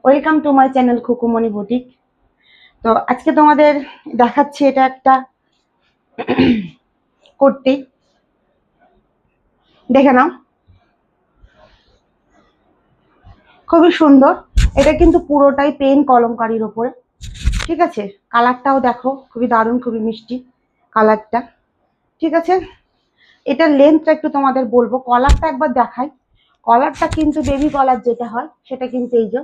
Welcome to my channel Khukumoni boutique. তো আজকে তোমাদের দেখাচ্ছি এটা একটা কুর্তি, দেখে নাও, খুবই সুন্দর। এটা কিন্তু পুরোটাই পেন কলমকারীর ওপরে, ঠিক আছে। কালারটাও দেখো, খুবই দারুণ, খুবই মিষ্টি কালারটা, ঠিক আছে। এটার লেন্থটা একটু তোমাদের বলবো, কলারটা একবার দেখাই। কলারটা কিন্তু বেবি কলার যেটা হয় সেটা কিন্তু এই যে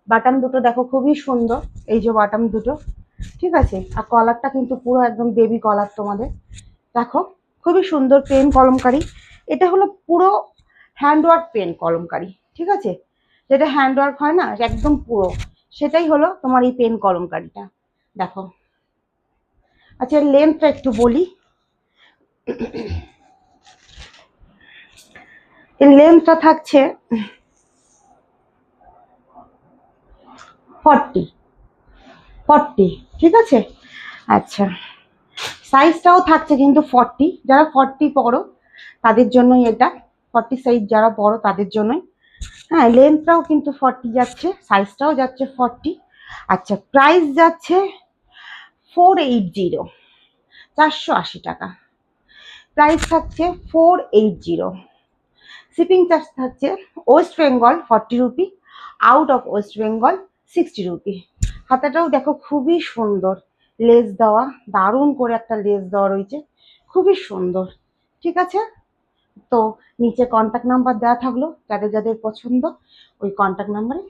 বাটাম দুটো দেখো খুবই সুন্দর, এই যে বাটাম দুটো, ঠিক আছে। আর কলারটা কিন্তু পুরো একদম বেবি কলার তোমাদের দেখো, খুবই সুন্দর পেন কলমকারী। এটা হলো পুরো হ্যান্ডওয়ার্ক পেন কলমকারী, ঠিক আছে। যেটা হ্যান্ডওয়ার্ক হয় না একদম পুরো, সেটাই হলো তোমার এই পেন কলমকারীটা দেখো। আচ্ছা, লেন্থটা একটু বলি। এর লেন্থটা থাকছে 40, ঠিক আছে। আচ্ছা, সাইজটাও থাকছে কিন্তু 40, যারা 40 পড়ো তাদের জন্যই এটা, 40 সাইজ যারা পড়ো তাদের জন্যই। হ্যাঁ, লেন্থটাও কিন্তু 40 যাচ্ছে, সাইজটাও যাচ্ছে 40। আচ্ছা, প্রাইস যাচ্ছে 480, 480 টাকা প্রাইস থাকছে, 480। শিপিং চার্জ থাকছে West Bengal 40 rupees, out of West Bengal 60 rupees. হাতাটাও দেখো খুবই সুন্দর, লেস দেওয়া, দারুণ করে একটা লেস দেওয়া রয়েছে, খুবই সুন্দর, ঠিক আছে। তো নিচে কন্ট্যাক্ট নাম্বার দেওয়া থাকলো, যাদের যাদের পছন্দ ওই কন্ট্যাক্ট নাম্বারে